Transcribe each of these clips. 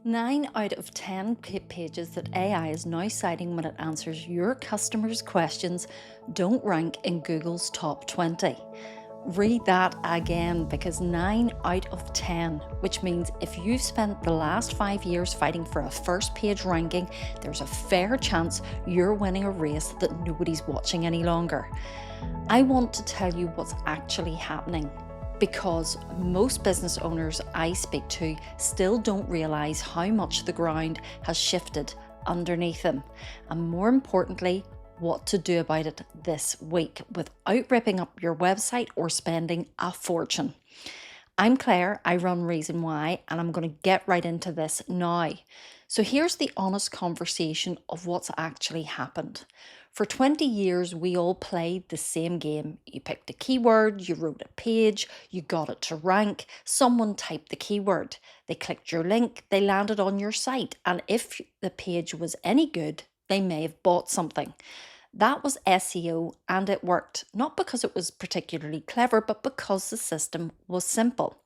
9 out of 10 pages that AI is now citing when it answers your customers' questions don't rank in Google's top 20. Read that again because 9 out of 10, which means if you've spent the last 5 years fighting for a first page ranking, there's a fair chance you're winning a race that nobody's watching any longer. I want to tell you what's actually happening because most business owners I speak to still don't realise how much the ground has shifted underneath them, and more importantly, what to do about it this week without ripping up your website or spending a fortune. I'm Claire, I run Reason Why, and I'm going to get right into this now. So here's the honest conversation of what's actually happened. For 20 years, we all played the same game. You picked a keyword, you wrote a page, you got it to rank, someone typed the keyword, they clicked your link, they landed on your site, and if the page was any good, they may have bought something. That was SEO and it worked, not because it was particularly clever, but because the system was simple.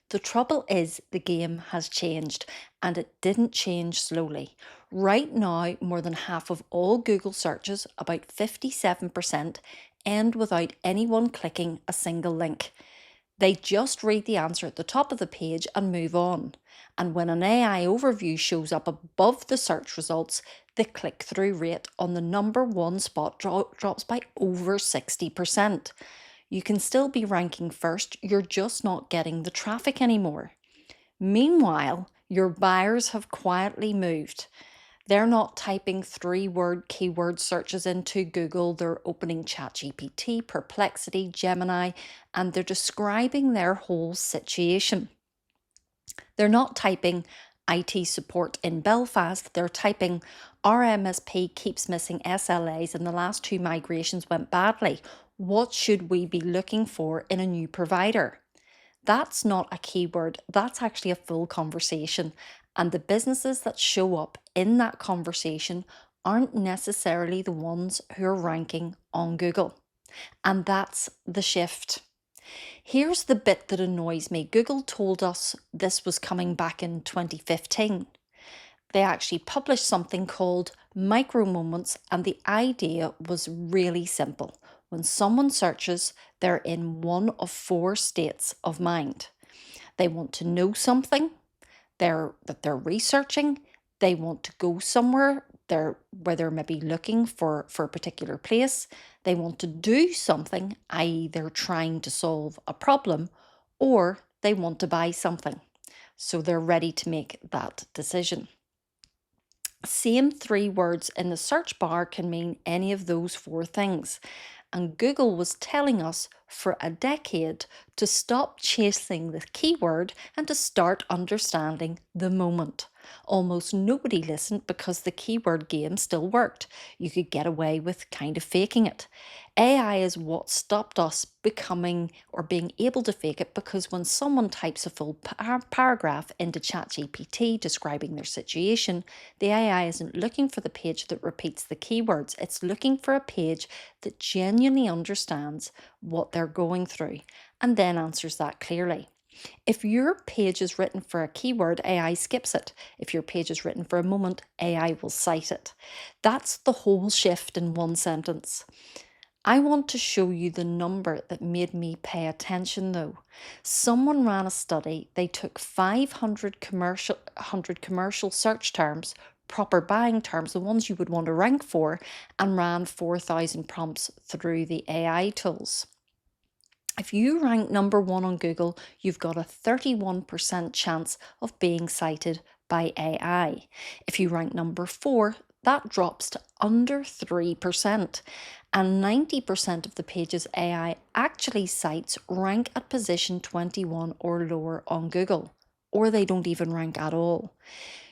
The trouble is the game has changed and it didn't change slowly. Right now, more than half of all Google searches, about 57%, end without anyone clicking a single link. They just read the answer at the top of the page and move on. And when an AI overview shows up above the search results, the click-through rate on the number one spot drops by over 60%. You can still be ranking first, you're just not getting the traffic anymore. Meanwhile, your buyers have quietly moved. They're not typing 3-word keyword searches into Google, they're opening ChatGPT, Perplexity, Gemini, and they're describing their whole situation. They're not typing IT support in Belfast, they're typing our MSP keeps missing SLAs and the last 2 migrations went badly. What should we be looking for in a new provider? That's not a keyword, that's actually a full conversation. And the businesses that show up in that conversation aren't necessarily the ones who are ranking on Google. And that's the shift. Here's the bit that annoys me. Google told us this was coming back in 2015. They actually published something called Micro Moments, and the idea was really simple. When someone searches, they're in one of 4 states of mind. They want to know something, they're researching, they want to go somewhere, where they're maybe looking for a particular place, they want to do something, i.e. they're trying to solve a problem, or they want to buy something. So they're ready to make that decision. Same 3 words in the search bar can mean any of those 4 things. And Google was telling us for a decade to stop chasing the keyword and to start understanding the moment. Almost nobody listened because the keyword game still worked. You could get away with kind of faking it. AI is what stopped us becoming or being able to fake it, because when someone types a full paragraph into ChatGPT describing their situation, the AI isn't looking for the page that repeats the keywords. It's looking for a page that genuinely understands what they're going through and then answers that clearly. If your page is written for a keyword, AI skips it. If your page is written for a moment, AI will cite it. That's the whole shift in one sentence. I want to show you the number that made me pay attention though. Someone ran a study, they took 500 commercial search terms, proper buying terms, the ones you would want to rank for, and ran 4,000 prompts through the AI tools. If you rank number 1 on Google, you've got a 31% chance of being cited by AI. If you rank number 4, that drops to under 3%. And 90% of the pages AI actually cites rank at position 21 or lower on Google, or they don't even rank at all.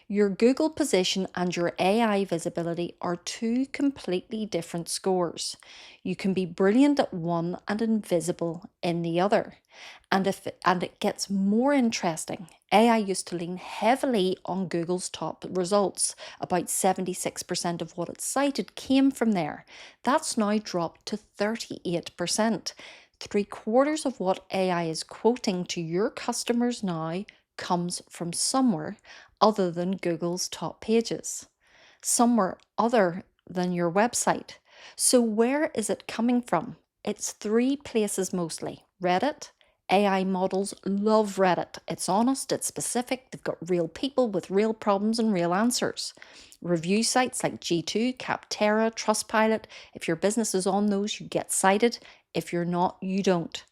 Your Google position and your AI visibility are 2 completely different scores. You can be brilliant at one and invisible in the other. And it gets more interesting. AI used to lean heavily on Google's top results. About 76% of what it cited came from there. That's now dropped to 38%. 3/4 of what AI is quoting to your customers now comes from somewhere other than Google's top pages, somewhere other than your website. So, where is it coming from? It's three places mostly: Reddit. AI models love Reddit. It's honest, it's specific, they've got real people with real problems and real answers. Review sites like G2, Capterra, Trustpilot. If your business is on those, you get cited. If you're not, you don't.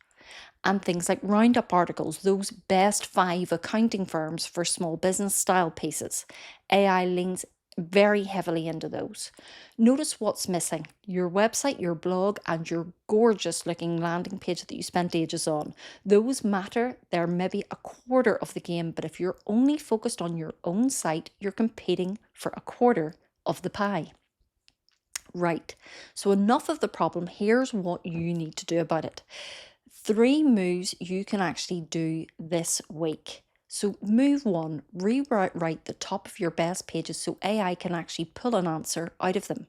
And things like roundup articles, those best five accounting firms for small business style pieces. AI leans very heavily into those. Notice what's missing: your website, your blog, and your gorgeous looking landing page that you spent ages on. Those matter. They're maybe a quarter of the game, but if you're only focused on your own site, you're competing for a quarter of the pie. Right, so enough of the problem. Here's what you need to do about it. Three moves you can actually do this week. So, move one, rewrite the top of your best pages so AI can actually pull an answer out of them.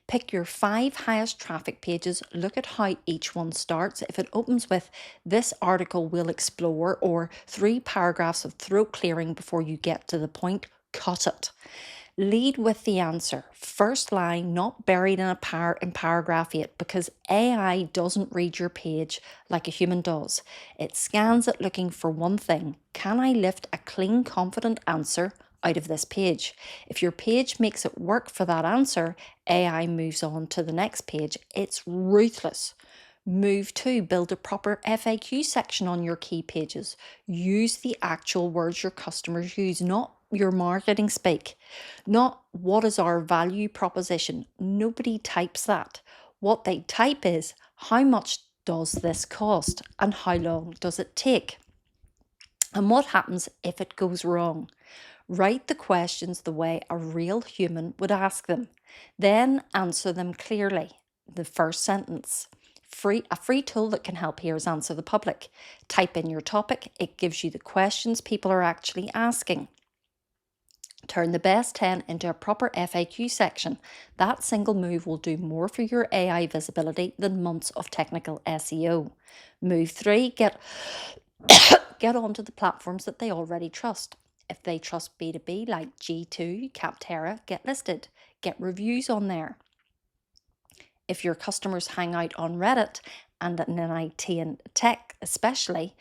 Pick your five highest traffic pages, look at how each one starts. If it opens with "This article will explore," or three paragraphs of throat clearing before you get to the point, cut it. Lead with the answer. First line, not buried in paragraph 8, because AI doesn't read your page like a human does. It scans it looking for one thing: can I lift a clean, confident answer out of this page? If your page makes it work for that answer, AI moves on to the next page. It's ruthless. Move 2, build a proper FAQ section on your key pages. Use the actual words your customers use, not your marketing speak. Not "what is our value proposition?" Nobody types that. What they type is "how much does this cost and how long does it take?" And what happens if it goes wrong? Write the questions the way a real human would ask them. Then answer them clearly. The first sentence. A free tool that can help here is Answer the Public. Type in your topic, it gives you the questions people are actually asking. Turn the best 10 into a proper FAQ section. That single move will do more for your AI visibility than months of technical SEO. Move 3, get onto the platforms that they already trust. If they trust B2B like G2, Capterra, get listed. Get reviews on there. If your customers hang out on Reddit, and in IT and tech especially,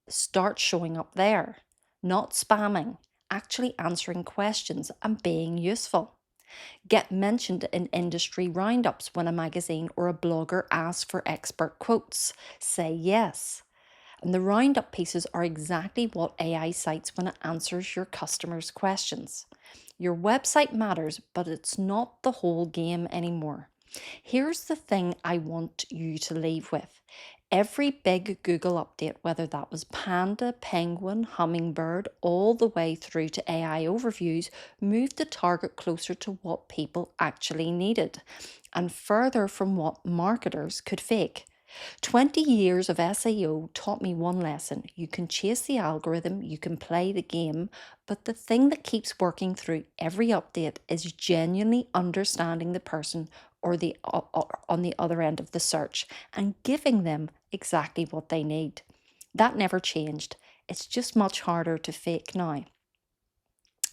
start showing up there. Not spamming, actually answering questions and being useful. Get mentioned in industry roundups when a magazine or a blogger asks for expert quotes. Say yes. And the roundup pieces are exactly what AI cites when it answers your customers' questions. Your website matters, but it's not the whole game anymore. Here's the thing I want you to leave with. Every big Google update, whether that was Panda, Penguin, Hummingbird, all the way through to AI overviews, moved the target closer to what people actually needed and further from what marketers could fake. 20 years of SEO taught me one lesson: you can chase the algorithm, you can play the game, but the thing that keeps working through every update is genuinely understanding the person or on the other end of the search and giving them exactly what they need. That never changed. It's just much harder to fake now.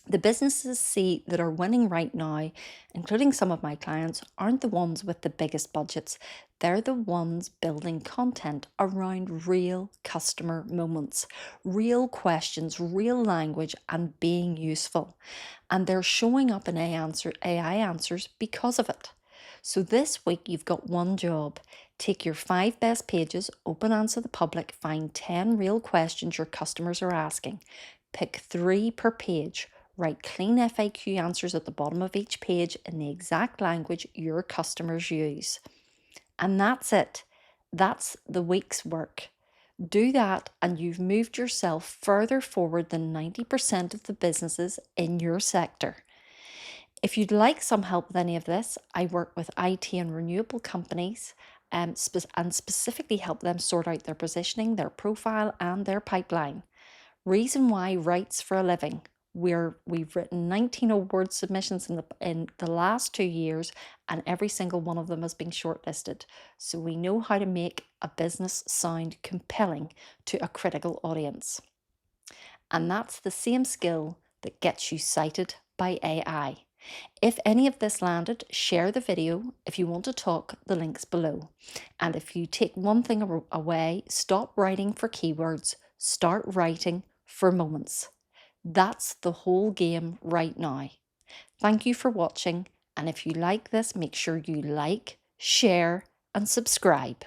The businesses see that are winning right now, including some of my clients, aren't the ones with the biggest budgets. They're the ones building content around real customer moments, real questions, real language, and being useful. And they're showing up in AI answers because of it. So this week, you've got one job. Take your 5 best pages, open Answer the Public, find 10 real questions your customers are asking. Pick 3 per page. Write clean FAQ answers at the bottom of each page in the exact language your customers use. And that's it. That's the week's work. Do that, and you've moved yourself further forward than 90% of the businesses in your sector. If you'd like some help with any of this, I work with IT and renewable companies and specifically help them sort out their positioning, their profile, and their pipeline. Reason Why writes for a living. We've written 19 award submissions in the last 2 years, and every single one of them has been shortlisted. So we know how to make a business sound compelling to a critical audience. And that's the same skill that gets you cited by AI. If any of this landed, share the video. If you want to talk, the link's below. And if you take one thing away, stop writing for keywords, start writing for moments. That's the whole game right now. Thank you for watching, and if you like this, make sure you like, share, and subscribe.